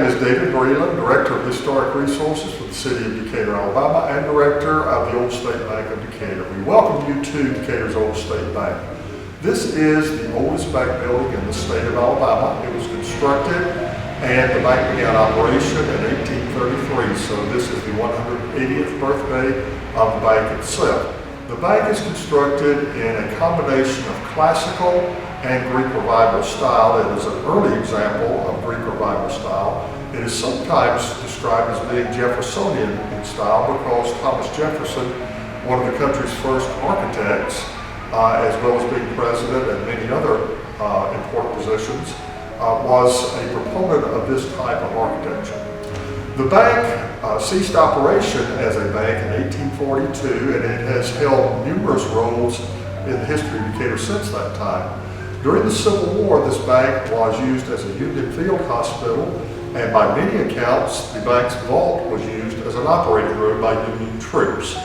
name is David Breland, Director of Historic Resources for the City of Decatur, Alabama, and Director of the Old State Bank of Decatur. We welcome you to Decatur's Old State Bank. This is the oldest bank building in the state of Alabama. It was constructed and the bank began operation in 1833, so this is the 180th birthday of the bank itself. The bank is constructed in a combination of classical and Greek Revival style. It is an early example of Greek Revival style. It is sometimes described as being Jeffersonian in style because Thomas Jefferson, one of the country's first architects, as well as being president and many other important positions, was a proponent of this type of architecture. The bank ceased operation as a bank in 1842, and it has held numerous roles in the history of Decatur since that time. During the Civil War, this bank was used as a Union Field hospital, and by many accounts, the bank's vault was used as an operating room by Union troops.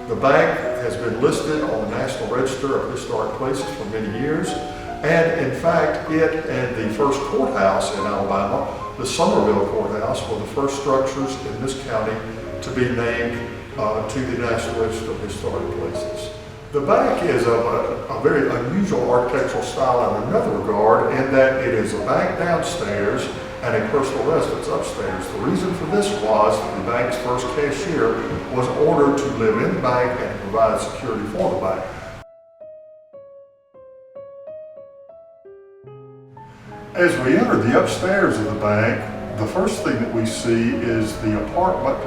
The bank has been listed on the National Register of Historic Places for many years, and in fact, it and the first courthouse in Alabama, the Somerville Courthouse, were the first structures in this county to be named to the National Register of Historic Places. The bank is of a very unusual architectural style in another regard, in that it is a bank downstairs and a personal residence upstairs. The reason for this was that the bank's first cashier was ordered to live in the bank and provide security for the bank. As we enter the upstairs of the bank, the first thing that we see is the apartment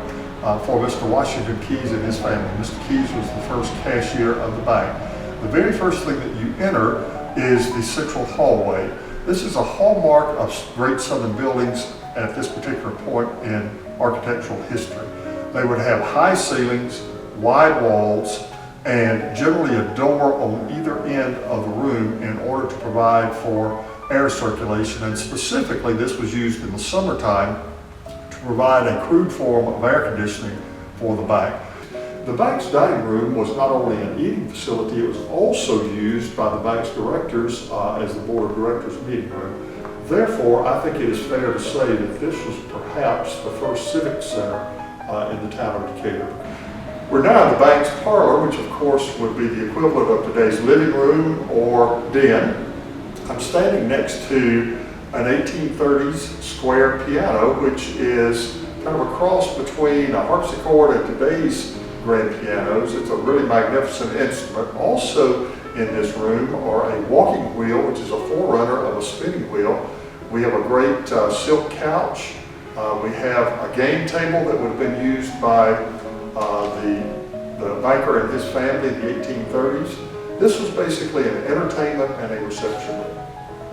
for Mr. Washington Keyes and his family. Mr. Keyes was the first cashier of the bank. The very first thing that you enter is the central hallway. This is a hallmark of great Southern buildings at this particular point in architectural history. They would have high ceilings, wide walls, and generally a door on either end of the room in order to provide for air circulation, and specifically this was used in the summertime to provide a crude form of air conditioning for the bank. The bank's dining room was not only an eating facility, it was also used by the bank's directors as the board of directors meeting room. Therefore, I think it is fair to say that this was perhaps the first civic center in the town of Decatur. We're now in the bank's parlor, which of course would be the equivalent of today's living room or den. I'm standing next to an 1830s square piano, which is kind of a cross between a harpsichord and today's grand pianos. It's a really magnificent instrument. Also in this room are a walking wheel, which is a forerunner of a spinning wheel. We have a great silk couch. We have a game table that would have been used by the banker and his family in the 1830s. This was basically an entertainment and a reception room.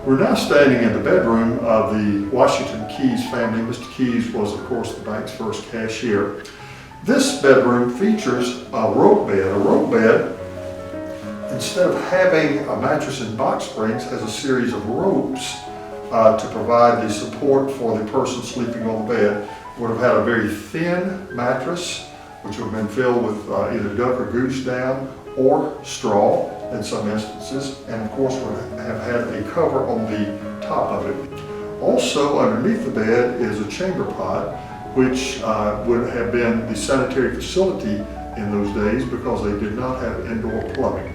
We're now standing in the bedroom of the Washington Keyes family. Mr. Keyes was, of course, the bank's first cashier. This bedroom features a rope bed. A rope bed, instead of having a mattress and box springs, has a series of ropes to provide the support for the person sleeping on the bed. Would have had a very thin mattress, which would have been filled with either duck or goose down or straw in some instances, and of course would have had a cover on the top of it. Also underneath the bed is a chamber pot, which would have been the sanitary facility in those days because they did not have indoor plumbing.